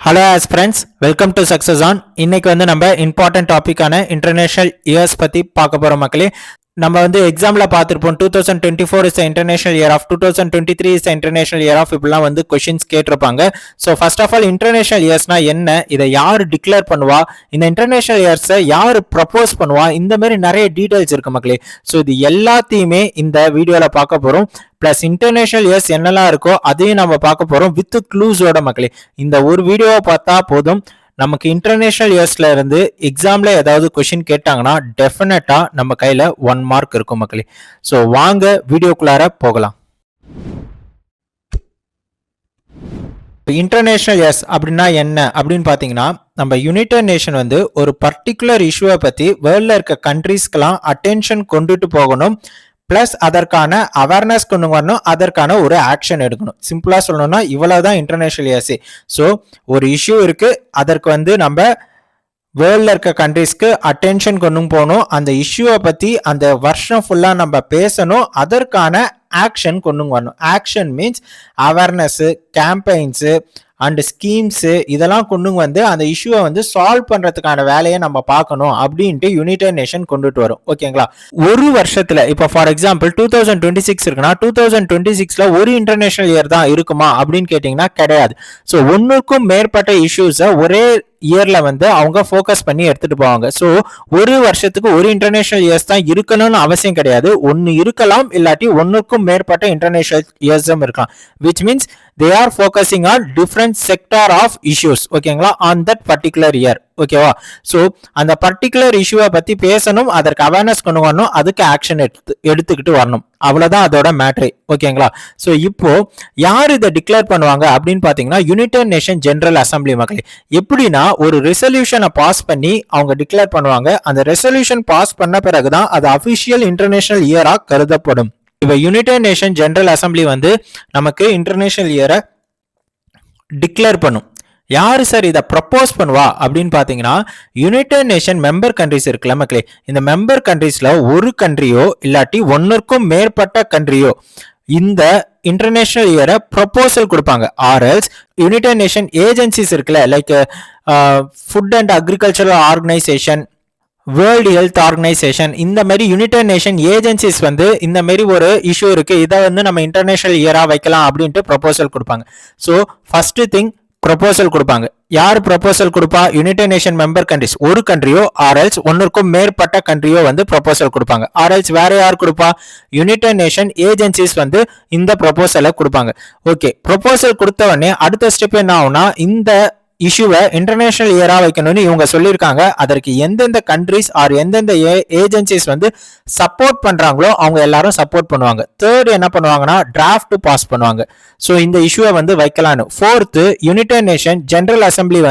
Hello friends, welcome to success on. இன்னைக்கு நம்ம important டாபிக்கான international years பற்றி பார்க்க போகிறோம் மக்களே. நம்ம எக்ஸாமில் பார்த்துருப்போம் 2024 is international year of, 2023 is international year of, இப்படிலாம் கொஷின்ஸ் கேட்டிருப்பாங்க. So first of all international இயர்ஸ்னா என்ன, இதை யார் டிக்ளேர் பண்ணுவா, இந்த இன்டர்நேஷனல் இயர்ஸை யார் ப்ரப்போஸ் பண்ணுவா, இந்த மாதிரி நிறைய டீட்டெயில்ஸ் இருக்கு மக்களே. ஸோ இது எல்லாத்தையுமே இந்த வீடியோவில் பார்க்க போகிறோம். பிளஸ் இன்டர்நேஷனல் இயர்ஸ் என்னெல்லாம் இருக்கோ அதையும் நம்ம பார்க்க போகிறோம் வித் க்ளூஸோட மக்களே. இந்த ஒரு வீடியோவை பார்த்தா போதும், நமக்கு இன்டர்நேஷனல் இயர்ஸ்ல இருந்து எக்ஸாம்ல ஏதாவது கொஸ்டின் கேட்டாங்கன்னா டெஃபினட்டா நம்ம கையில 1 மார்க் இருக்கும் மக்களே. ஸோ வாங்க வீடியோக்குள்ளார போகலாம். இன்டர்நேஷனல் இயர்ஸ் அப்படின்னா என்ன அப்படின்னு பார்த்தீங்கன்னா, நம்ம யுனைடெட் நேஷன் ஒரு பர்டிகுலர் இஷ்யூவை பத்தி வேர்ல்ட்ல இருக்க கண்ட்ரீஸ்க்கெல்லாம் அட்டென்ஷன் கொண்டுட்டு போகணும், பிளஸ் அதற்கான அவேர்னஸ் கொண்டு வரணும், அதற்கான ஒரு ஆக்ஷன் எடுக்கணும். சிம்பிளா சொல்லணும்னா இவ்வளவுதான் இன்டர்நேஷனல் இயர்ஸ். ஸோ ஒரு இஷ்யூ இருக்கு, அதற்கு நம்ம வேர்ல்ட்ல இருக்க கண்ட்ரீஸ்க்கு அட்டென்ஷன் கொண்டு போகணும், அந்த இஷ்யூவை பத்தி அந்த வருஷம் ஃபுல்லா நம்ம பேசணும், அதற்கான ஆக்ஷன் கொண்டு வரணும். Action means awareness, campaigns and schemes இதெல்லாம் கொண்டு அந்த இஷ்யூவை சால்வ் பண்றதுக்கான வேலையை நம்ம பார்க்கணும் அப்படின்ட்டு யுனைடெட் நேஷன் கொண்டுட்டு வரும். ஓகேங்களா? ஒரு வருஷத்துல இப்போ ஃபார் எக்ஸாம்பிள் 2026 இருக்குன்னா 2026ல ஒரு இன்டர்நேஷனல் இயர் தான் இருக்குமா அப்படின்னு கேட்டீங்கன்னா கிடையாது. ஸோ ஒன்னுக்கும் மேற்பட்ட இஷ்யூஸை ஒரே இயர்ல அவங்க ஃபோக்கஸ் பண்ணி எடுத்துட்டு போவாங்க. ஸோ ஒரு வருஷத்துக்கு ஒரு இன்டர்நேஷனல் இயர்ஸ் தான் இருக்கணும்னு அவசியம் கிடையாது. ஒன்னு இருக்கலாம், இல்லாட்டி ஒன்னுக்கும் மேற்பட்ட இன்டர்நேஷனல் இயர்ஸும் இருக்கலாம். Which means they are focusing on different sector of issues. ஓகேங்களா? on that particular year. ஓகேவா? ஸோ அந்த பர்டிகுலர் இஷ்யூவை பத்தி பேசணும், அதற்கு அவேர்னஸ் கொண்டு வரணும், அதுக்கு ஆக்ஷன் எடுத்துக்கிட்டு வரணும். அவ்வளவுதான் அதோட மேட்ரே. ஓகேங்களா? ஸோ இப்போ யார் இதை டிக்ளேர் பண்ணுவாங்க அப்படின்னு பாத்தீங்கன்னா யுனைடெட் நேஷன் ஜெனரல் அசம்பிளி மக்களே. எப்படின்னா ஒரு ரெசல்யூஷனை பாஸ் பண்ணி அவங்க டிக்ளேர் பண்ணுவாங்க. அந்த ரெசல்யூஷன் பாஸ் பண்ண பிறகுதான் அது அபிஷியல் இன்டர்நேஷனல் இயரா கருதப்படும். இப்ப யுனைடெட் நேஷன் ஜெனரல் அசம்பிளி நமக்கு இன்டர்நேஷனல் இயரை டிக்ளேர் பண்ணும். யாரு சார் இதை ப்ரப்போஸ் பண்ணுவா அப்படின்னு பாத்தீங்கன்னா, யுனைடெட் நேஷன் மெம்பர் கண்ட்ரிஸ் இருக்குல்ல மக்களே, இந்த மெம்பர் கண்ட்ரிஸ்ல ஒரு கண்ட்ரியோ இல்லாட்டி ஒன்னுக்கும் மேற்பட்ட கண்ட்ரியோ இந்த இன்டர்நேஷனல் இயரை ப்ரொபோசல் கொடுப்பாங்க. ஆர்எல்ஸ் யுனைடெட் நேஷன் ஏஜென்சிஸ் இருக்குல்ல, like food and agricultural organisation, world health organisation, இந்த மாதிரி யுனைடெட் நேஷன் ஏஜென்சிஸ் இந்த மாதிரி ஒரு இஷ்யூ இருக்கு, இதை நம்ம இன்டர்நேஷனல் இயரா வைக்கலாம் அப்படின்ட்டு ப்ரொபோசல் கொடுப்பாங்க. ஸோ ஃபர்ஸ்ட் திங் ப்ரொபோசல் கொடுப்பாங்க. யார் ப்ரொபோசல் கொடுப்பா? யுனைடெட் நேஷன் மெம்பர் கண்ட்ரிஸ், ஒரு கண்ட்ரியோ ஆர்எல்ஸ் ஒன்னுக்கும் மேற்பட்ட கண்ட்ரியோ ப்ரொபோசல் கொடுப்பாங்க. ஆர்எல்ஸ் வேற யார் கொடுப்பா? யுனைடெட் நேஷன் ஏஜென்சிஸ் இந்த ப்ரொபோசலை கொடுப்பாங்க. ஓகே, ப்ரொபோசல் கொடுத்த உடனே அடுத்த ஸ்டெப் என்ன ஆகும்னா, இந்த இஷ்யூவை இன்டர்நேஷனல் இயரா வைக்கணும்னு இவங்க சொல்லியிருக்காங்க. அதற்கு எந்தெந்த கண்ட்ரிஸ் ஆர் எந்தெந்த ஏஜென்சிஸ் சப்போர்ட் பண்றாங்களோ அவங்க எல்லாரும் சப்போர்ட் பண்ணுவாங்க. தேர்ட் என்ன பண்ணுவாங்கன்னா டிராஃப்ட் பாஸ் பண்ணுவாங்க. ஸோ இந்த இஷ்யூவை வைக்கலான்னு. Fourth United Nation General Assembly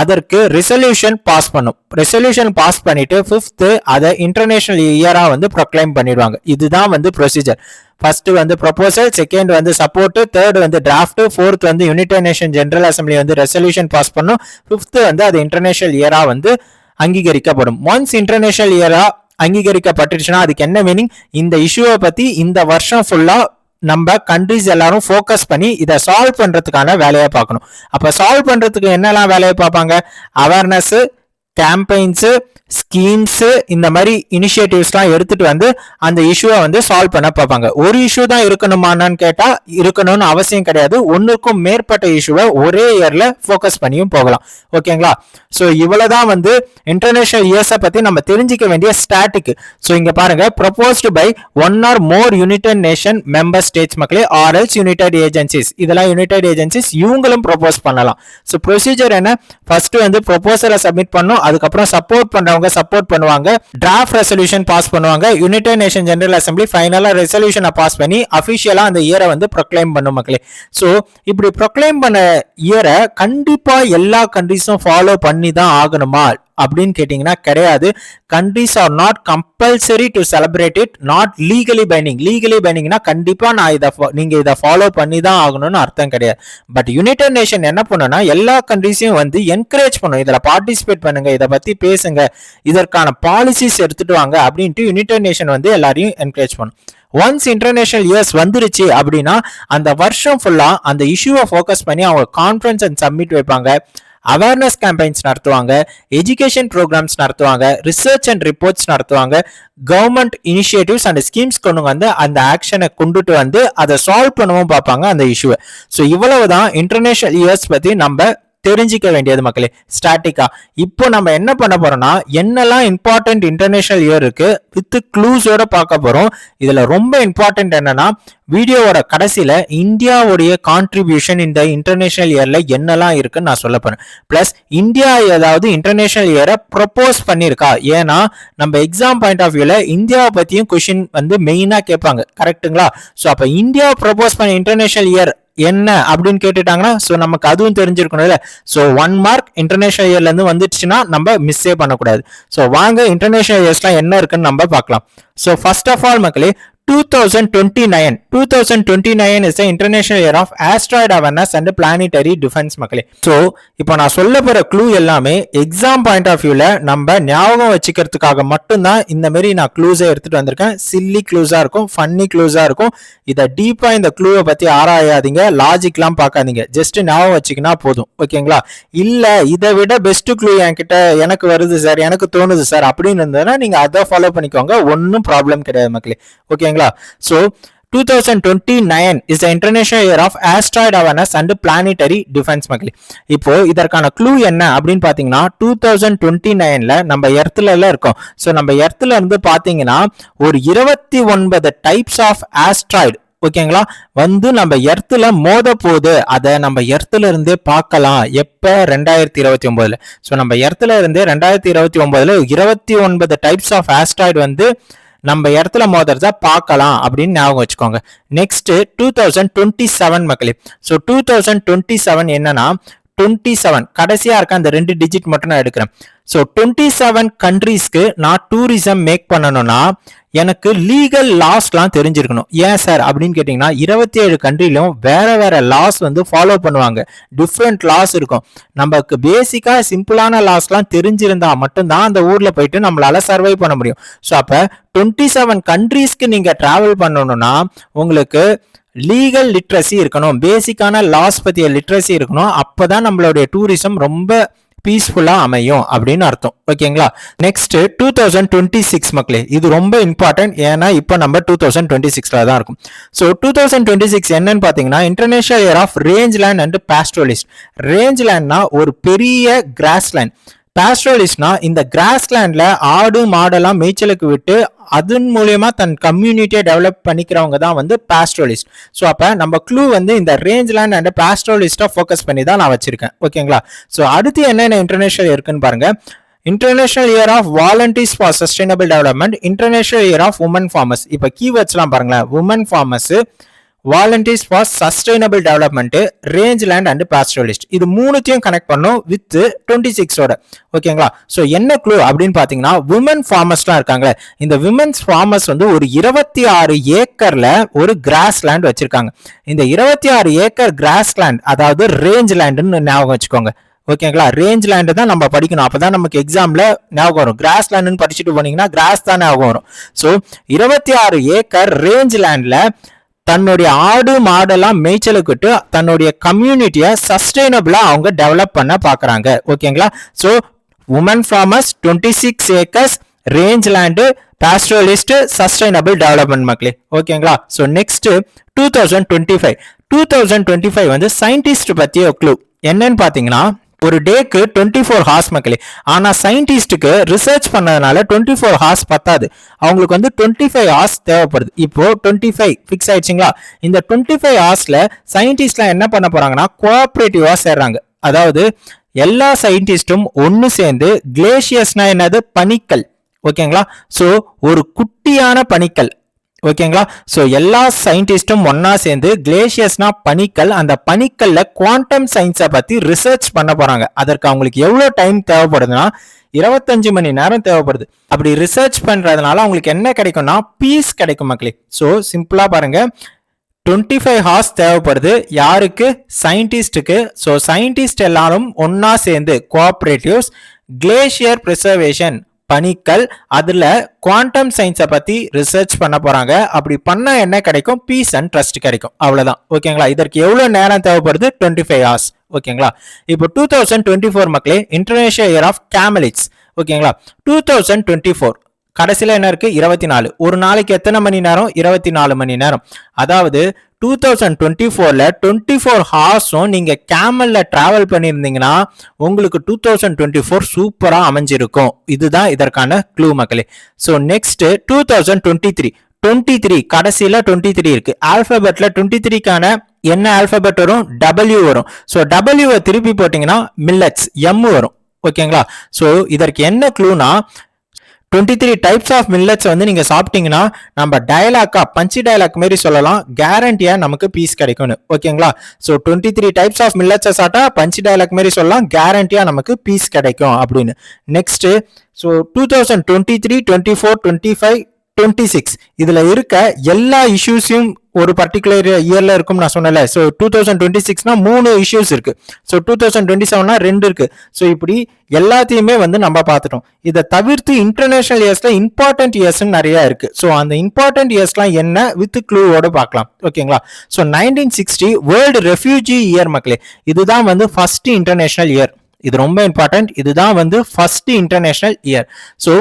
அதற்கு ரெசல்யூஷன் பாஸ் பண்ணும். ரெசல்யூஷன் பாஸ் பண்ணிட்டு ஃபிஃப்த் அதை இன்டர்நேஷனல் இயரா ப்ரொக்ளைம் பண்ணிடுவாங்க. இதுதான் procedure. First proposal, second support, third draft, fourth United Nation General Assembly resolution pass பண்ணும், ஃபிஃப்த் அது இன்டர்நேஷனல் இயரா அங்கீகரிக்கப்படும். ஒன்ஸ் இன்டர்நேஷனல் இயரா அங்கீகரிக்கப்பட்டுச்சுன்னா அதுக்கு என்ன மீனிங்? இந்த இஷ்யூவை பத்தி இந்த வருஷம் ஃபுல்லா நம்ம கண்ட்ரிஸ் எல்லாரும் ஃபோக்கஸ் பண்ணி இதை சால்வ் பண்றதுக்கான வேலையை பார்க்கணும். அப்ப சால்வ் பண்றதுக்கு என்னெல்லாம் வேலையை பார்ப்பாங்க? அவேர்னஸ், கேம்பெயின்ஸ், ஸ்கீம்ஸ், இந்த மாதிரி இனிஷியேட்டிவ்ஸ்லாம் எடுத்துட்டு அந்த இஷ்யூவை சால்வ் பண்ண பார்ப்பாங்க. ஒரு இஷ்யூ தான் இருக்கணுமான்னு கேட்டா இருக்கணும்னு அவசியம் கிடையாது. ஒன்னுக்கும் மேற்பட்ட இஷ்யூவை ஒரே இயர்ல ஃபோக்கஸ் பண்ணியும் போகலாம். ஓகேங்களா? ஸோ இவ்வளவுதான் இன்டர்நேஷனல் இயர்ஸை பத்தி நம்ம தெரிஞ்சிக்க வேண்டிய ஸ்டாட்டிக். ஸோ இங்க பாருங்க, proposed by one or more United Nation member states மக்களே, ஆர்எல்ஸ் யுனைடெட் ஏஜென்சிஸ், இதெல்லாம் யுனைடெட் ஏஜென்சிஸ், இவங்களும் ப்ரொபோஸ் பண்ணலாம். ஸோ ப்ரொசீஜர் என்ன? ஃபர்ஸ்ட் ப்ரொபோசலை சப்மிட் பண்ணும், அதுக்கப்புறம் சப்போர்ட் பண்றவங்க சப்போர்ட் பண்ணுவாங்க, டிராஃப்ட் ரெசல்யூஷன் பாஸ் பண்ணுவாங்க, யுனைடெட் நேஷன் ஜெனரல் அசம்பிளி ஃபைனலா ரெசல்யூஷனை பாஸ் பண்ணி அபிஷியலா அந்த இயரை ப்ரொக்ளைம் பண்ணும் மக்களே. சோ இப்படி ப்ரொக்ளைம் பண்ண இயரை கண்டிப்பா எல்லா கண்ட்ரீஸும் ஃபாலோ பண்ணி தான் ஆகணுமா அப்படின்னு கேட்டீங்கன்னா கிடையாது. Countries are not compulsory to celebrate it, not legally binding. Legally பைண்டிங்னா கண்டிப்பா நீங்க இதை ஃபாலோ பண்ணி தான் ஆகணும்னு அர்த்தம் கிடையாது. பட் யுனைடெட் நேஷன் என்ன பண்ணுன்னா எல்லா கண்ட்ரீஸையும் என்கரேஜ் பண்ணும், இதுல பார்ட்டிசிபேட் பண்ணுங்க, இதை பத்தி பேசுங்க, இதற்கான பாலிசிஸ் எடுத்துட்டு வாங்க அப்படின்ட்டு யுனைடெட் நேஷன் எல்லாரையும் என்கரேஜ் பண்ணும். ஒன்ஸ் இன்டர்நேஷனல் இயர்ஸ் வந்துருச்சு அப்படின்னா அந்த வருஷம் ஃபுல்லா அந்த இஷ்யூவை ஃபோக்கஸ் பண்ணி அவங்க கான்ஃபரன்ஸ் அண்ட் சப்மிட் வைப்பாங்க, அவேர்னஸ் கேம்பெயின்ஸ் நடத்துவாங்க, எஜுகேஷன் ப்ரோக்ராம்ஸ் நடத்துவாங்க, ரிசர்ச் அண்ட் ரிப்போர்ட்ஸ் நடத்துவாங்க, கவர்மெண்ட் இனிஷியேட்டிவ்ஸ் அண்ட் ஸ்கீம்ஸ் கொண்டு வந்து அந்த ஆக்ஷனை கொண்டுட்டு வந்து அதை சால்வ் பண்ணவும் பார்ப்பாங்க அந்த இஷ்யூவை. ஸோ இவ்வளவுதான் இன்டர்நேஷனல் இயர்ஸ் பத்தி நம்ம தெரிஞ்சிக்க வேண்டியது மக்களே ஸ்டாட்டிக்கா. இப்போ நம்ம என்ன பண்ண போறோம்னா என்னெல்லாம் இம்பார்ட்டன்ட் இன்டர்நேஷனல் இயர் இருக்கு வித் க்ளூஸோட பார்க்க போறோம். இதுல ரொம்ப இம்பார்ட்டன்ட் என்னன்னா வீடியோவோட கடைசியில இந்தியாவுடைய கான்ட்ரிபியூஷன் இந்த இன்டர்நேஷனல் இயர்ல என்னெல்லாம் இருக்குன்னு நான் சொல்ல போறேன். பிளஸ் இந்தியா ஏதாவது இன்டர்நேஷனல் இயரை ப்ரொபோஸ் பண்ணிருக்கா, ஏன்னா நம்ம எக்ஸாம் பாயிண்ட் ஆஃப் வியூல இந்தியாவை பத்தியும் கொஸ்டின் வந்து மெயினா கேட்பாங்க, கரெக்டுங்களா? ஸோ அப்ப இந்தியா ப்ரொபோஸ் பண்ண இன்டர்நேஷனல் இயர் என்ன அப்படின்னு கேட்டுட்டாங்கன்னா ஸோ நமக்கு அதுவும் தெரிஞ்சிருக்கணும்ல. ஸோ 1 மார்க் இன்டர்நேஷனல் இயர்ல இருந்து வந்துடுச்சுன்னா நம்ம மிஸ்ஸே பண்ணக்கூடாது. ஸோ வாங்க இன்டர்நேஷனல் இயர்ஸ்லாம் என்ன இருக்குன்னு நம்ம பார்க்கலாம். ஸோ ஃபர்ஸ்ட் ஆஃப் ஆல் மக்களே 2029 is the International Year of Asteroid Awareness and Planetary Defense மக்களே. ஸோ இப்போ நான் சொல்ல போற க்ளூ எல்லாமே எக்ஸாம் பாயிண்ட் ஆஃப் வியூல நம்ம ஞாபகம் வச்சுக்கிறதுக்காக மட்டும்தான் இந்த மாதிரி நான் க்ளூஸை எடுத்துட்டு வந்திருக்கேன். சில்லி க்ளூஸா இருக்கும், ஃபன்னி க்ளூஸா இருக்கும். இதை டீப்பா இந்த க்ளூவை பத்தி ஆராயாதீங்க, லாஜிக்லாம் பார்க்காதீங்க, ஜஸ்ட் ஞாபகம் வச்சுக்கினா போதும், ஓகேங்களா? இல்ல இதை விட பெஸ்ட் க்ளூ என்கிட்ட எனக்கு வருது சார், எனக்கு தோணுது சார் அப்படின்னு இருந்ததுன்னா நீங்க அதை ஃபாலோ பண்ணிக்கோங்க, ஒன்னும் ப்ராப்ளம் கிடையாது மக்களே, ஓகேங்களா? So 2029 is the International Year of Asteroid Awareness and Planetary Defense மக்களே. இப்போ இதற்கான க்ளூ என்ன அப்படின்னு பாத்தீங்கன்னா 2029ல நம்ம எர்த்ல இருக்கோம். ஸோ நம்ம எர்த்ல இருந்து பாத்தீங்கன்னா ஒரு 29 டைப்ஸ் ஆஃப் ஆஸ்ட்ராய்டு, ஓகேங்களா, வந்து நம்ம எர்த்துல மோத போகுது. அதை நம்ம எர்த்துல இருந்தே பார்க்கலாம். எப்ப 2029ல. ஸோ நம்ம எர்த்துல இருந்தே 2029ல 29 டைப்ஸ் ஆஃப் ஆஸ்ட்ராய்டு வந்து நம்ம இடத்துல மோதுறத பார்க்கலாம் அப்படின்னு ஞாபகம் வச்சுக்கோங்க. நெக்ஸ்ட் 2027 மக்களே. ஸோ 2027 என்னன்னா 27 கடைசியா இருக்க அந்த 2 டிஜிட் மட்டும் நான் எடுக்கிறேன். ஸோ 27 கண்ட்ரீஸ்க்கு நான் டூரிசம் மேக் பண்ணணும்னா எனக்கு லீகல் லாஸ்லாம் தெரிஞ்சிருக்கணும். ஏன் சார் அப்படின்னு கேட்டீங்கன்னா 27 கண்ட்ரிலும் வேற வேற லாஸ் வந்து ஃபாலோ பண்ணுவாங்க, டிஃப்ரெண்ட் லாஸ் இருக்கும். நமக்கு பேசிக்கா சிம்பிளான லாஸ்லாம் தெரிஞ்சிருந்தா மட்டும்தான் அந்த ஊர்ல போயிட்டு நம்மளால சர்வை பண்ண முடியும். ஸோ அப்ப 27 கண்ட்ரீஸ்க்கு நீங்க டிராவல் பண்ணணும்னா உங்களுக்கு லீகல் லிட்ரஸி இருக்கணும், பேசிக்கான லாஸ் பத்திய லிட்ரஸி இருக்கணும். அப்பதான் நம்மளுடைய டூரிசம் ரொம்ப பீஸ்ஃபுல்லா அமையும் அப்படின்னு அர்த்தம், ஓகேங்களா? நெக்ஸ்ட் 2026 மக்களே, இது ரொம்ப இம்பார்ட்டன்ட். ஏன்னா இப்போ நம்ம 2026ல தான் இருக்கும். ஸோ 2026 என்னன்னு பாத்தீங்கன்னா international year of rangeland and pastoralist. Range லேண்ட்னா ஒரு பெரிய கிராஸ் லேண்ட், பாஸ்டோரலிஸ்ட்னா இந்த கிராஸ் லேண்ட்ல ஆடு மாடெல்லாம் மேய்ச்சலுக்கு விட்டு அதன் மூலியமா தன் கம்யூனிட்டியை டெவலப் பண்ணிக்கிறவங்க தான் வந்து பாஸ்டோரலிஸ்ட். ஸோ அப்ப நம்ம க்ளூ வந்து இந்த ரேஞ்ச் லேண்ட் அண்ட் பாஸ்டோரலிஸ்டா ஃபோக்கஸ் பண்ணி தான் நான் வச்சிருக்கேன், ஓகேங்களா? ஸோ அடுத்து என்னென்ன இன்டர்நேஷனல் இருக்குன்னு பாருங்க. International year of volunteers for sustainable development, international year of women farmers. இப்போ கீவேர்ட்ஸ்லாம் பாருங்களேன். Women farmers, volunteers for sustainable development, rangeland and pastoralist. இது மூணுத்தையும் கனெக்ட் பண்ணும் வித் 26ஓட, ஓகேங்களா? ஸோ என்ன க்ளூ அப்படின்னு பாத்தீங்கன்னா விமன் ஃபார்மர்ஸ்லாம் இருக்காங்களே, இந்த விமன்ஸ் ஃபார்மர்ஸ் வந்து ஒரு 26 ஏக்கர்ல ஒரு கிராஸ் லேண்ட் வச்சிருக்காங்க. இந்த 26 ஏக்கர் கிராஸ் லேண்ட் அதாவது ரேஞ்ச் லேண்டுன்னு ஞாபகம் வச்சுக்கோங்க, ஓகேங்களா? ரேஞ்ச் லேண்டு தான் நம்ம படிக்கணும், அப்பதான் நமக்கு எக்ஸாம்ல ஞாபகம் வரும். கிராஸ் லேண்டுன்னு படிச்சுட்டு போனீங்கன்னா கிராஸ் தான் ஞாபகம் வரும். ஸோ 26 ஏக்கர் ரேஞ்ச் லேண்ட்ல தன்னுடைய ஆடு மாடெல்லாம் மேய்ச்சலுக்கிட்டு தன்னுடைய கம்யூனிட்டியை சஸ்டைனபிளா அவங்க டெவலப் பண்ண பாக்குறாங்க, ஓகேங்களா? So women farmers 26 acres, rangeland, pastoralist, sustainable development மக்களே, ஓகேங்களா? ஸோ நெக்ஸ்ட் 2025 வந்து சயின்டிஸ்ட் பத்திய க்ளூ என்னன்னு பாத்தீங்கன்னா ஒரு டேக்கு 24 ஹார்ஸ் மக்களே. ஆனா சயின்டிஸ்டுக்கு ரிசர்ச் பண்ணதுனால 24 ஹார்ஸ் பத்தாது, அவங்களுக்கு வந்து 25 ஹார்ஸ் தேவைப்படுது. இப்போ 25 ஃபிக்ஸ் ஆயிடுச்சுங்களா? இந்த 25 ஹார்ஸ்ல சயின்டிஸ்ட்லாம் என்ன பண்ண போறாங்கன்னா கோஆபரேட்டிவா சேர்றாங்க. அதாவது எல்லா சயின்டிஸ்டும் ஒன்னு சேர்ந்து, கிளேசியர்ஸ்னா என்னது, பனிக்கல், ஓகேங்களா? ஸோ ஒரு குட்டியான பனிக்கல், ஓகேங்களா? ஸோ எல்லா சயின்டிஸ்டும் ஒன்னா சேர்ந்து, கிளேசியர்ஸ்னா பனிக்கல், அந்த பனிக்கல்ல குவாண்டம் சயின்ஸை பத்தி ரிசர்ச் பண்ண போறாங்க. அதற்கு அவங்களுக்கு எவ்வளவு டைம் தேவைப்படுதுன்னா 25 மணி நேரம் தேவைப்படுது. அப்படி ரிசர்ச் பண்றதுனால அவங்களுக்கு என்ன கிடைக்கும்னா பீஸ் கிடைக்கும் மக்களே. ஸோ சிம்பிளா பாருங்க, 25 ஹார்ஸ் தேவைப்படுது யாருக்கு, சயின்டிஸ்டுக்கு. ஸோ சயின்டிஸ்ட் எல்லாரும் ஒன்னா சேர்ந்து கோஆபரேட்டிவ்ஸ், கிளேசியர் பிரிசர்வேஷன், பணிக்கல். அதுல குவாண்டம் சயின்ஸை பத்தி ரிசர்ச் பண்ண போறாங்க. அப்படி பண்ணா என்ன கிடைக்கும்? பீஸ் அண்ட் ட்ரஸ்ட் கிடைக்கும். அவ்வளவுதான். ஓகேங்களா? இதற்கு எவ்வளவு நேரம் தேவைப்படுது? 25 hours. ஓகேங்களா? இப்போ 2024 மக்களே இன்டர்நேஷனல் இயர் ஆஃப் கேமலிட்ஸ். ஓகேங்களா? 2024 கடைசியில என்ன இருக்கு? 24. ஒரு நாளைக்கு எத்தனை மணி நேரம்? 24 மணி நேரம். அதாவது 2024ல 24 ஹார்ஸும் நீங்க கேமல்ல டிராவல் பண்ணியிருந்தீங்கன்னா உங்களுக்கு 2024 சூப்பரா அமைஞ்சிருக்கும். இதுதான் இதற்கான க்ளூ மக்களே. ஸோ நெக்ஸ்ட் 2023 கடைசியில 23 இருக்கு. ஆல்பபெட்ல 23க்கான என்ன ஆல்பபெட் வரும்? W வரும். ஸோ W திருப்பி போட்டீங்கன்னா மில்லட்ஸ் M வரும். ஓகேங்களா? ஸோ இதற்கு என்ன க்ளூனா 23 டைப்ஸ் ஆஃப் மில்லட்ஸ் வந்து நீங்க சாப்பிட்டீங்கன்னா நம்ம டயலாக்கா பஞ்சி டயலாக் மாதிரி சொல்லலாம், கேரண்டியா நமக்கு பீஸ் கிடைக்கும்னு. ஓகேங்களா? ஸோ 23 டைப்ஸ் ஆஃப் மில்லட்ஸை சாப்பிட்டா பஞ்சி டயலாக் மாதிரி சொல்லலாம், கேரண்டியா நமக்கு பீஸ் கிடைக்கும் அப்படின்னு. நெக்ஸ்ட் ஸோ 2023, 24, 25, 26 இதுல இருக்க எல்லா இஷ்யூஸையும் ஒரு பர்டிகுலர் இயர்ல இருக்கும் நான் சொன்னல. ஸோ 2026னா 3 இஷ்யூஸ் இருக்கு. ஸோ 2027னா 2 இருக்கு. ஸோ இப்படி எல்லாத்தையுமே வந்து நம்ம பார்த்துட்டோம். இதை தவிர்த்து இன்டர்நேஷனல் இயர்ஸ்ல இம்பார்ட்டன்ட் இயர்ஸ் நிறைய இருக்கு. ஸோ அந்த இம்பார்ட்டன்ட் இயர்ஸ்லாம் என்ன வித் க்ளூவோட பார்க்கலாம். ஓகேங்களா? ஸோ 1960 வேர்ல்டு ரெஃப்யூஜி இயர் மக்களே. இதுதான் வந்து ஃபர்ஸ்ட் இன்டர்நேஷனல் இயர். இது ரொம்ப இம்பார்ட்டன்ட். இதுதான் வந்து first international year. So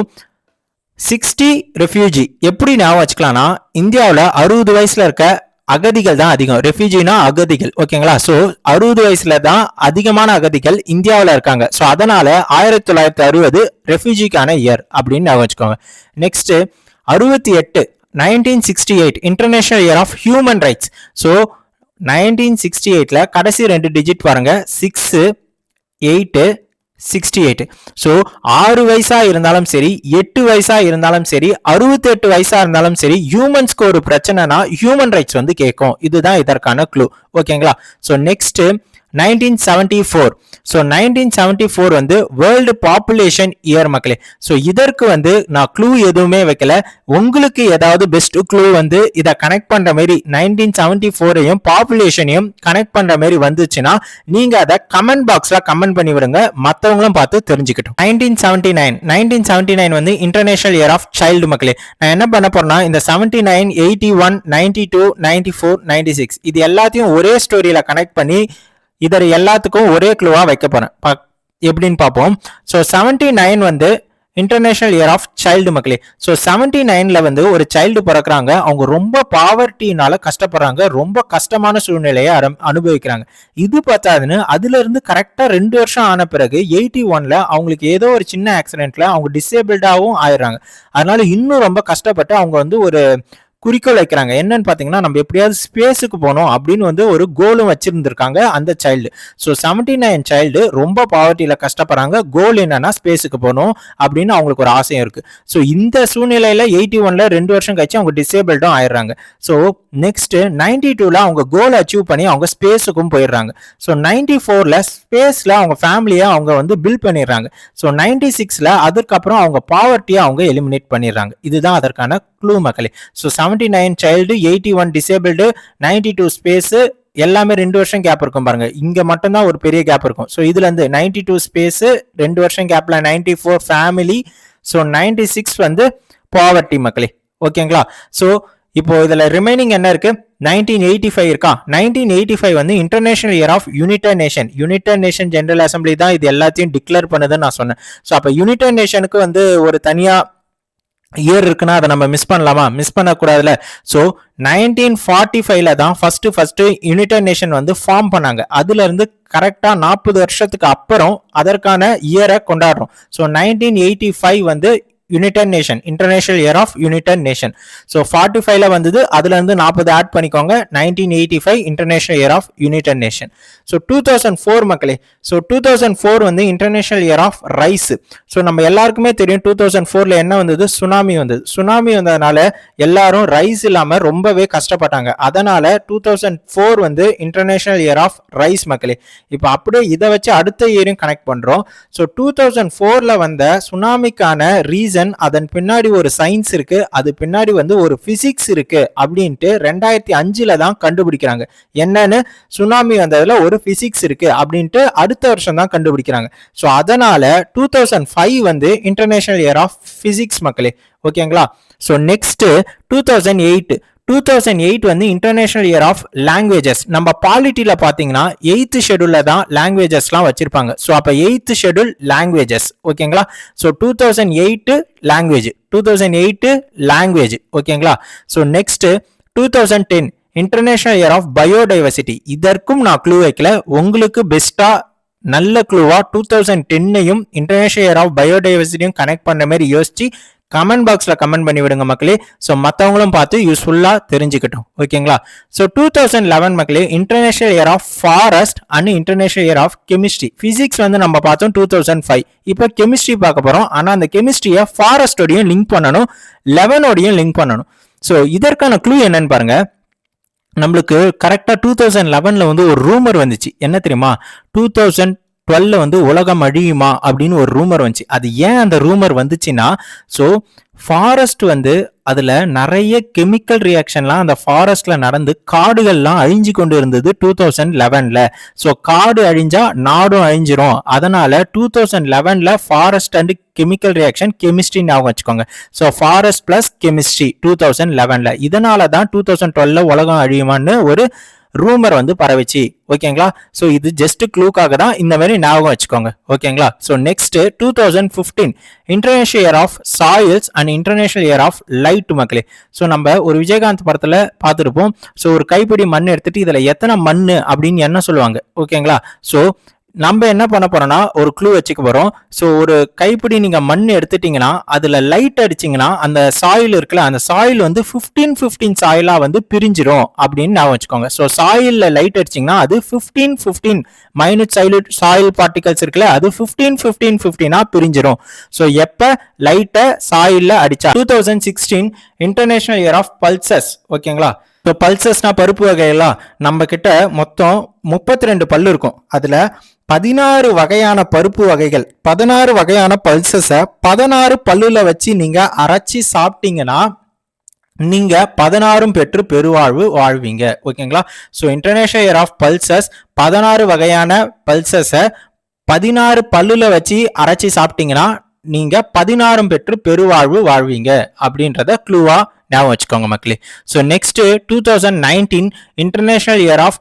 60 refugee எப்படி ஞாபகம் வச்சுக்கலாம்னா இந்தியாவில் 60 வயசுல இருக்க அகதிகள் தான் அதிகம். ரெஃப்யூஜினா அகதிகள். ஓகேங்களா? ஸோ 60 வயசுல தான் அதிகமான அகதிகள் இந்தியாவில் இருக்காங்க. ஸோ அதனால 1960 ரெஃப்யூஜிக்கான இயர் அப்படின்னு ஞாபகம் வச்சுக்கோங்க. Next 68 1968 international year of human rights. So 1968ல கடைசி 2 டிஜிட் பாருங்க, 6, 8, 68. ஸோ 6 வயசா இருந்தாலும் சரி, 8 வயசா இருந்தாலும் சரி, 68 வயசா இருந்தாலும் சரி, ஹியூமன்ஸ்க்கு ஒரு பிரச்சனைனா ஹியூமன் ரைட்ஸ் வந்து கேட்கும். இதுதான் இதற்கான க்ளூ. ஓகேங்களா? So next 1974. ஸோ 1974 வந்து வேர்ல்டு பாப்புலேஷன் இயர் மக்களே. ஸோ இதற்கு வந்து நான் க்ளூ எதுவுமே வைக்கல. உங்களுக்கு ஏதாவது பெஸ்ட் க்ளூ வந்து இதை கனெக்ட் பண்ற மாதிரி 1974ஐயும் பாப்புலேஷனையும் கனெக்ட் பண்ற மாதிரி வந்துச்சுன்னா நீங்க அதை கமெண்ட் பாக்ஸ்ல கமெண்ட் பண்ணி விடுங்க, மற்றவங்களும் பார்த்து தெரிஞ்சுக்கிட்டோம். 1979 வந்து இன்டர்நேஷனல் இயர் ஆஃப் சைல்டு மக்களே. நான் என்ன பண்ண போறேன்னா இந்த 79, 81, 92, 94, 96 இது எல்லாத்தையும் ஒரே ஸ்டோரியில கனெக்ட் பண்ணி இதர் எல்லாத்துக்கும் ஒரே க்ளூவா வைக்க போறேன். எப்படின்னு பார்ப்போம். ஸோ 79 வந்து இன்டர்நேஷனல் இயர் ஆஃப் சைல்டு மக்களே. ஸோ 79ல வந்து ஒரு சைல்டு பிறக்கிறாங்க. அவங்க ரொம்ப பாவர்ட்டினால கஷ்டப்படுறாங்க, ரொம்ப கஷ்டமான சூழ்நிலையை அனுபவிக்கிறாங்க. இது பார்த்தாதுன்னு அதுல இருந்து கரெக்டா 2 வருஷம் ஆன பிறகு 81ல அவங்களுக்கு ஏதோ ஒரு சின்ன ஆக்சிடென்ட்ல அவங்க டிசேபிள்டாவும் ஆயிடுறாங்க. அதனால இன்னும் ரொம்ப கஷ்டப்பட்டு அவங்க வந்து ஒரு குறிக்கோள் வைக்கிறாங்க. என்னன்னு பாத்தீங்கன்னா நம்ம எப்படியாவது ஸ்பேஸுக்கு போகணும் அப்படின்னு வந்து ஒரு கோலும் வச்சிருந்திருக்காங்க அந்த சைல்டு. ஸோ 79 சைல்டு ரொம்ப பாவர்ட்டியில கஷ்டப்படுறாங்க. கோல் என்னன்னா ஸ்பேஸுக்கு போகணும் அப்படின்னு அவங்களுக்கு ஒரு ஆசையும் இருக்கு. ஸோ இந்த சூழ்நிலையில 81ல 2 வருஷம் கழிச்சு அவங்க டிசேபிள்டும் ஆயிடுறாங்க. ஸோ நெக்ஸ்ட் 92ல அவங்க கோல் அச்சீவ் பண்ணி அவங்க ஸ்பேஸுக்கும் போயிடுறாங்க. ஸோ 94ல ஸ்பேஸ்ல அவங்க ஃபேமிலியை அவங்க வந்து பில்ட் பண்ணிடுறாங்க. ஸோ 96ல அதுக்கப்புறம் அவங்க பாவர்ட்டியை அவங்க எலிமினேட் பண்ணிடுறாங்க. இதுதான் அதற்கான க்ளூ மக்களே. ஸோ 79 சைல்டு, 81 டிசேபிள்டு, 92 ஸ்பேஸ், எல்லாமே 2 வருஷம் கேப் இருக்கும் பாருங்க. இங்க மட்டும்தான் ஒரு பெரிய கேப் இருக்கும். ஸோ இதுல இருந்து 92 ஸ்பேஸ், 2 வருஷம் கேப்ல 94 ஃபேமிலி, ஸோ 96 வந்து பாவர்ட்டி மக்களே. ஓகேங்களா? ஸோ இப்போ இதுல ரிமைனிங் என்ன இருக்கு? 1985 இருக்கா? 1985 வந்து international year of United Nation. United Nation General Assembly தான் இது எல்லாத்தையும் டிக்ளேர் பண்ணுதுன்னு நான் சொன்னேன். ஸோ அப்போ யுனைடெட் நேஷனுக்கு வந்து ஒரு தனியா இயர் இருக்குன்னா அதை நம்ம மிஸ் பண்ணலாமா? மிஸ் பண்ணக்கூடாதுல. ஸோ 1945ல தான் ஃபர்ஸ்ட் யுனைடெட் நேஷன் வந்து ஃபார்ம் பண்ணாங்க. அதுல இருந்து கரெக்டா 40 வருஷத்துக்கு அப்புறம் அதற்கான இயரை கொண்டாடுறோம். ஸோ 1985 வந்து United Nation, international year of United Nation. So 45ல வந்தது, அதுல இருந்து 40 ஆட் பண்ணிக்கோங்க. 1985 international year of United Nation. So 2004 மக்களே. ஸோ 2004 வந்து international year of rice. So நம்ம எல்லாருக்குமே தெரியும் 2004ல என்ன வந்தது? சுனாமி வந்தது. சுனாமி வந்ததுனால எல்லாரும் ரைஸ் இல்லாம ரொம்பவே கஷ்டப்பட்டாங்க. அதனால 2004 வந்து இன்டர்நேஷனல் இயர் ஆஃப் ரைஸ் மக்களே. இப்போ அப்படியே இதை வச்சு அடுத்த இயரையும் கனெக்ட் பண்றோம். ஸோ 2004ல வந்த சுனாமிக்கான ரீசன் ரீசன், அதன் பின்னாடி ஒரு சயின்ஸ் இருக்கு, அது பின்னாடி வந்து ஒரு பிசிக்ஸ் இருக்கு அப்படின்ட்டு 2005 தான் கண்டுபிடிக்கிறாங்க. என்னன்னு, சுனாமி வந்ததுல ஒரு பிசிக்ஸ் இருக்கு அப்படின்ட்டு அடுத்த வருஷம் தான் கண்டுபிடிக்கிறாங்க. ஸோ அதனால 2005 வந்து இன்டர்நேஷனல் இயர் ஆஃப் பிசிக்ஸ் மக்களே. ஓகேங்களா? ஸோ நெக்ஸ்ட் 2008 வந்து இன்டர்நேஷனல் இயர் ஆஃப் லாங்குவேஜஸ். நம்ம பாலிட்டியில பாத்தீங்கன்னா 8th ஷெட்யூல்ல தான் லாங்குவேஜஸ்லாம் வச்சிருப்பாங்க. ஸோ அப்ப 8th ஷெட்யூல் லாங்குவேஜஸ். ஓகேங்களா? So 2008 language. ஓகேங்களா? So next 2010 international year of biodiversity. இதற்கும் நான் க்ளூ வைக்கல, உங்களுக்கு பெஸ்டா நல்ல க்ளூவா 2010ஐயும் இன்டர்நேஷனல் இயர் ஆஃப் பயோடைவர்சிட்டியும் கனெக்ட் பண்ண மாதிரி யோசிச்சு கமெண்ட் பாக்ஸ்ல கமெண்ட் பண்ணி விடுங்க மக்களே. ஸோ மற்றவங்களும் பார்த்து யூஸ்ஃபுல்லா தெரிஞ்சுக்கிட்டோம். ஓகேங்களா? ஸோ 2011 மக்களே international year of forest and international year of chemistry. Physics வந்து நம்ம பார்த்தோம் 2005. இப்போ கெமிஸ்ட்ரி பார்க்க போறோம். ஆனா அந்த கெமிஸ்ட்ரியை ஃபாரஸ்டோடையும் லிங்க் பண்ணணும், 11ஓடையும் லிங்க் பண்ணணும். ஸோ இதற்கான க்ளூ என்னன்னு பாருங்க. நம்மளுக்கு கரெக்டா 2011 வந்து ஒரு ரூமர் வந்துச்சு. என்ன தெரியுமா? 2012 வந்து உலகம் அழியுமா அப்படின்னு ஒரு ரூமர் வந்துச்சு. அது ஏன் அந்த ரூமர் வந்துச்சுன்னா, ஸோ ஃபாரஸ்ட் வந்து அதுல நிறைய கெமிக்கல் ரியாக்ஷன்லாம் அந்த ஃபாரஸ்ட்ல நடந்து காடுகள்லாம் அழிஞ்சு கொண்டு இருந்தது 2011. ஸோ காடு அழிஞ்சா நாடும் அழிஞ்சிரும். அதனால 2011 forest and chemical reaction chemistry ஞாபகம் வச்சுக்கோங்க. So forest plus chemistry 2011. இதனால தான் 2012 உலகம் அழியுமான்னு ஒரு ரூமர் வந்து பரவிச்சு. ஓகேங்களா? ஸோ இது ஜஸ்ட் க்ளூக்காக தான், இந்த மாதிரி ஞாபகம் வச்சுக்கோங்க. ஓகேங்களா? So next 2015 international year of soils and international year of light மக்களே. ஸோ நம்ம ஒரு விஜயகாந்த் படத்துல பார்த்துருப்போம். ஸோ ஒரு கைப்பிடி மண் எடுத்துட்டு இதுல எத்தனை மண் அப்படின்னு என்ன சொல்லுவாங்க. ஓகேங்களா? ஸோ நம்ம என்ன பண்ண போறோம்னா ஒரு க்ளூ வச்சுக்க போறோம். ஸோ ஒரு கைப்பிடி நீங்க மண் எடுத்துட்டீங்கன்னா அதுல லைட் அடிச்சிங்கன்னா அந்த சாயில் இருக்குல்ல, அந்த சாயில் வந்து 15 சாயிலா வந்து பிரிஞ்சிரும் அப்படின்னு நான் வச்சுக்கோங்க. ஸோ சாயில்ல லைட் அடிச்சிங்கன்னா அது 15 மைனஸ் சாயில் பார்ட்டிகல்ஸ் இருக்குல்ல, அது 15 பிரிஞ்சிரும். ஸோ எப்ப லைட்டை சாயில்ல அடிச்சா 2016 இன்டர்நேஷனல் இயர் ஆஃப் பல்சஸ். ஓகேங்களா? ஸோ பல்சஸ்னா பருப்பு வகையெல்லாம் நம்ம கிட்ட மொத்தம் 32 பல்லு இருக்கும். அதுல 16 வகையான பருப்பு வகைகள், 16 வகையான பல்சஸை 16 பல்லுல வச்சு நீங்க அரைச்சி சாப்பிட்டீங்கன்னா நீங்க 16 பெற்று பெருவாழ்வு வாழ்வீங்க. ஓகேங்களா? So international year of pulses 16 வகையான பல்சஸை 16 பல்லுல வச்சு அரைச்சி சாப்பிட்டீங்கன்னா நீங்க 16 பெற்று பெருவாழ்வு வாழ்வீங்க அப்படின்றத க்ளூவா ஞாபகம் வச்சுக்கோங்க மக்களே. So next 2019 international year of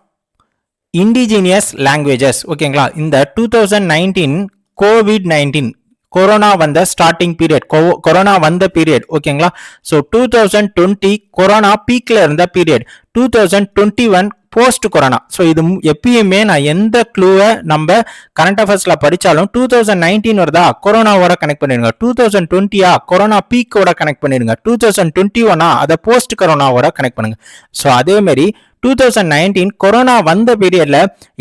indigenous languages. ஓகேங்களா? இந்த 2019 COVID-19 கொரோனா வந்த ஸ்டார்டிங் பீரியட், கொரோனா வந்த பீரியட். ஓகேங்களா? ஸோ 2020 கொரோனா பீக்ல இருந்த பீரியட், 2021 போஸ்ட் கொரோனா. ஸோ இது எப்பயுமே நான் எந்த க்ளூவை நம்ம கரண்ட் அஃபேர்ஸ்ல படிச்சாலும் 2019 வருதா கொரோனாவோட கனெக்ட் பண்ணிடுங்க, 2020 கொரோனா பீக்கோட கனெக்ட் பண்ணிடுங்க, 2021 அதை போஸ்ட் கொரோனாவோட கனெக்ட் பண்ணுங்க. ஸோ அதே மாதிரி 2019 கொரோனா வந்த பீரியட்ல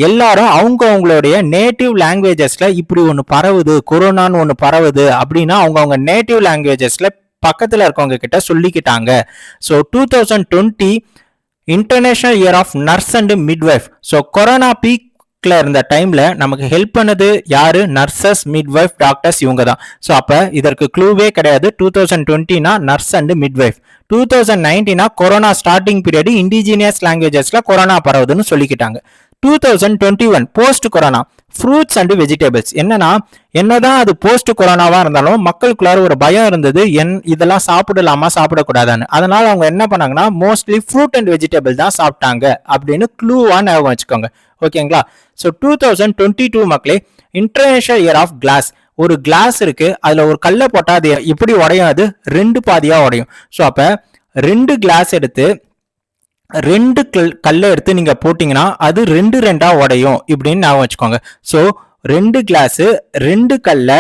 எல்லாரும் அவங்களுடைய நேட்டிவ் லாங்குவேஜஸ்ல இப்படி ஒன்று பரவுது, கொரோனான்னு ஒன்று பரவுது அப்படின்னா அவங்க நேட்டிவ் லாங்குவேஜஸ்ல பக்கத்துல இருக்கவங்க கிட்ட சொல்லிக்கிட்டாங்க. So 2020 international year of nurse and midwife. So corona பீக்ல இருந்த டைம்ல நமக்கு ஹெல்ப் பண்ணது யாரு? நர்சஸ், மிட்வைஃப், டாக்டர்ஸ், இவங்க தான். ஸோ அப்ப இதற்கு க்ளூவே கிடையாது. 2020 nurse and midwife, 2019 corona starting period indigenous லாங்குவேஜஸ்ல கொரோனா பரவுதுன்னு சொல்லிக்கிட்டாங்க. 2021 post corona fruits and vegetables. என்னதான் அது போஸ்ட் கொரோனாவா இருந்தாலும் மக்களுக்குள்ளார ஒரு பயம் இருந்தது, இதெல்லாம் சாப்பிடலாமா சாப்பிடக்கூடாதான்னு. அதனால அவங்க என்ன பண்ணாங்கன்னா மோஸ்ட்லி ஃப்ரூட் அண்ட் வெஜிடபிள் தான் சாப்பிட்டாங்க அப்படின்னு க்ளூவா ஞாபகம் வச்சுக்கோங்க. ஓகேங்களா? ஸோ 2022 மக்களே இன்டர்நேஷனல் இயர் ஆஃப் கிளாஸ். ஒரு கிளாஸ் இருக்கு, அதுல ஒரு கல்லை போட்டா அது எப்படி உடையும்? அது 2 பாதியா உடையும். ஸோ அப்ப 2 கிளாஸ் எடுத்து 2 கல்லை எடுத்து நீங்க போட்டீங்கன்னா அது 2 உடையும் இப்படின்னு ஞாபகம் வச்சுக்கோங்க. ஸோ 2 கிளாஸ் 2 கல்லை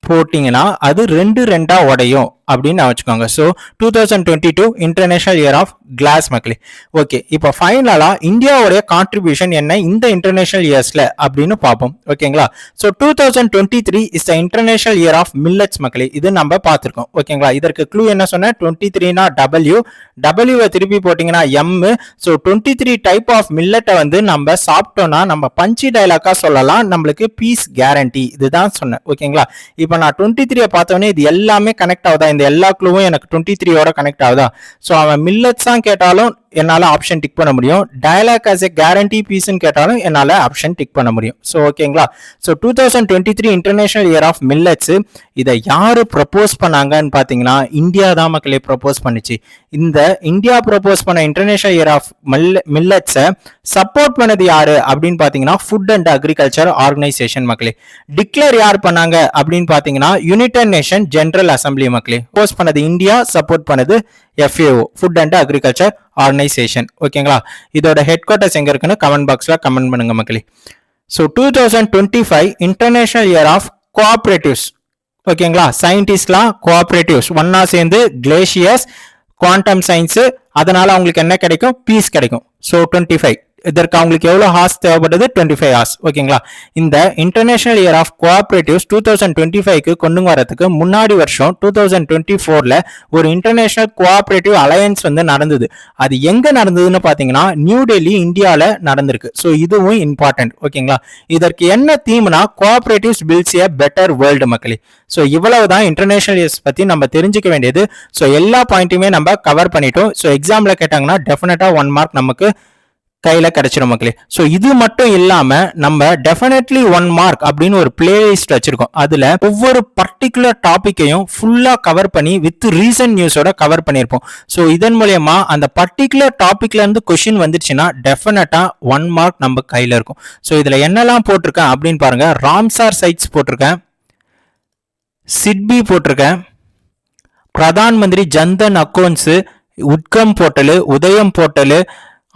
போட்டீங்கன்னா அது 2 உடையும் அப்படின்னு வச்சுக்கோங்க. So 2022 international year of glass மக்களே. ஓகே, இப்போ ஃபைனலா இந்தியாவுடைய கான்ட்ரிபியூஷன் என்ன இந்த இன்டர்நேஷனல் இயர்ஸ்ல அப்படின்னு பார்ப்போம். ஓகேங்களா. So 2023 is the international year of millets மக்களே. இது நம்ம பார்த்துருக்கோம். ஓகேங்களா. இதற்கு க்ளூ என்ன சொன்னேன், 23னா டபிள்யூவை திருப்பி போட்டிங்கன்னா எம். ஸோ 23 டைப் ஆஃப் மில்லட்டை வந்து நம்ம சாப்பிட்டோம்னா நம்ம பஞ்சி டைலாக்கா சொல்லலாம், நம்மளுக்கு பீஸ் கேரண்டி. இதுதான் சொன்னேன். ஓகேங்களா. இப்போ நான் 23 பார்த்தோன்னே இது எல்லாமே கனெக்ட் ஆகுதா, இந்த எல்லா க்ளூவும் எனக்கு 23யோட கனெக்ட் ஆகுதா. ஸோ அவன் மில்லட்ஸ் தான் கேட்டாலும் என்னால் ஆப்ஷன் டிக் பண்ண முடியும், டயலாக் ஆஸ் எ கேரண்டி பீஸ்ன்னு கேட்டாலும் என்னால் ஆப்ஷன் டிக் பண்ண முடியும். ஸோ ஓகேங்களா. So 2023 international year of millets இதை யாரு ப்ரப்போஸ் பண்ணாங்கன்னு பார்த்தீங்கன்னா இந்தியா தான் மக்களே ப்ரப்போஸ் பண்ணிச்சு. இந்த இந்தியா ப்ரப்போஸ் பண்ண இன்டர்நேஷனல் இயர் ஆஃப் மில்லட்ஸை சப்போர்ட் பண்ணது யாரு அப்படின்னு பார்த்தீங்கன்னா ஃபுட் அண்ட் அக்ரிகல்ச்சர் ஆர்கனைசேஷன் மக்களே. டிக்ளேர் யார் பண்ணாங்க அப்படின்னு பார்த்தீங்கன்னா யுனைடெட் நேஷன் ஜெனரல் அசம்பிளி மக்களே. ப்ரப்போஸ் பண்ணது இந்தியா, சப்போர்ட் பண்ணது FAO food and agriculture organisation. ஓகேங்களா. இதோட ஹெட் குவார்ட்டர்ஸ் எங்க இருக்குன்னு கமெண்ட் பாக்ஸ்ல கமெண்ட் பண்ணுங்க மக்களே. So 2025 international year of cooperatives. ஓகேங்களா. சயின்டிஸ்ட்லாம் கோஆபரேட்டிவ்ஸ் ஒன்னா சேர்ந்து கிளேஷியர்ஸ் குவாண்டம் சயின்ஸ், அதனால அவங்களுக்கு என்ன கிடைக்கும், பீஸ் கிடைக்கும். ஸோ 25 இதற்கு அவங்களுக்கு எவ்வளவு ஹார்ஸ் தேவைப்படுது, 25 ஹார்ஸ். ஓகேங்களா. இந்த இன்டர்நேஷனல் இயர் ஆஃப் கோஆபரேட்டிவ்ஸ் 2025க்கு கொண்டு வரதுக்கு முன்னாடி வருஷம் 2024ல ஒரு இன்டர்நேஷனல் கோஆபரேட்டிவ் அலையன்ஸ் வந்து நடந்தது. அது எங்க நடந்ததுன்னு பாத்தீங்கன்னா நியூ டெல்லி இந்தியால நடந்திருக்கு. ஸோ இதுவும் இம்பார்ட்டன்ட். ஓகேங்களா. இதற்கு என்ன தீம்னா cooperatives builds a better world மக்களே. ஸோ இவ்வளவுதான் இன்டர்நேஷனல் இயர்ஸ் பத்தி நம்ம தெரிஞ்சுக்க வேண்டியது. ஸோ எல்லா பாயிண்ட்டுமே நம்ம கவர் பண்ணிட்டோம். ஸோ எக்ஸாம்ல கேட்டாங்கன்னா டெஃபினட்டா 1 மார்க் நமக்கு கையில கிடைச்சிடும் மக்களே. ஸோ இது மட்டும் இல்லாம நம்ம டெஃபினெட்லி 1 மார்க் அப்படின்னு ஒரு பிளேலிஸ்ட் வச்சிருக்கோம். அதுல ஒவ்வொரு பர்டிகுலர் டாபிக்கையும் ஃபுல்லா கவர் பண்ணி வித் ரீசன்ட் நியூஸோட கவர் பண்ணியிருப்போம். ஸோ இதன் மூலயமா அந்த பர்டிகுலர் டாபிக்ல இருந்து கொஸ்டின் வந்துருச்சுன்னா டெஃபினட்டா 1 மார்க் நம்ம கையில இருக்கும். ஸோ இதுல என்னெல்லாம் போட்டிருக்கேன் அப்படின்னு பாருங்க. ராம்சார் சைட்ஸ் போட்டிருக்கேன், சிட்பி போட்டிருக்கேன், பிரதான் மந்திரி ஜன்தன் அக்கௌண்ட்ஸ், உட்கம் போர்ட்டலு, உதயம் போர்ட்டலு,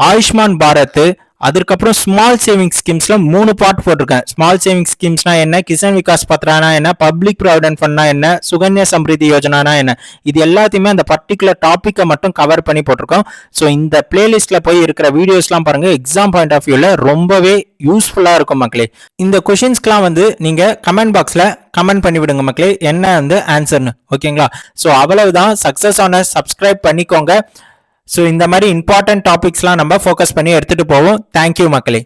ஆயுஷ்மான் பாரத், அதுக்கப்புறம் ஸ்மால் சேவிங் ஸ்கீம்ஸ்ல 3 பார்ட் போட்டிருக்கேன். ஸ்மால் சேவிங் ஸ்கீம்ஸ்னா என்ன, கிசான் விகாஸ் பத்ரானா என்ன, பப்ளிக் ப்ராவிடன்ட் ஃபண்ட்னா என்ன, சுகன்யா சம்ரிதி யோஜனானா என்ன, இது எல்லாத்தையுமே அந்த பர்டிகுலர் டாபிக்கை மட்டும் கவர் பண்ணி போட்டிருக்கோம். ஸோ இந்த பிளேலிஸ்ட்ல போய் இருக்கிற வீடியோஸ்லாம் பாருங்க. எக்ஸாம் பாயிண்ட் ஆஃப் வியூல ரொம்பவே யூஸ்ஃபுல்லா இருக்கும் மக்களே. இந்த கொஷின்ஸ்க்குலாம் வந்து நீங்க கமெண்ட் பாக்ஸ்ல கமெண்ட் பண்ணி விடுங்க மக்களே, என்ன வந்து ஆன்சர்னு. ஓகேங்களா. ஸோ அவ்வளவுதான். சக்சஸ் ஆன சப்ஸ்கிரைப் பண்ணிக்கோங்க. ஸோ இந்த மாதிரி இம்பார்ட்டன்ட் டாபிக்ஸ்லாம் நம்ம ஃபோக்கஸ் பண்ணி எடுத்துட்டு போவோம். தேங்க்யூ மக்களே.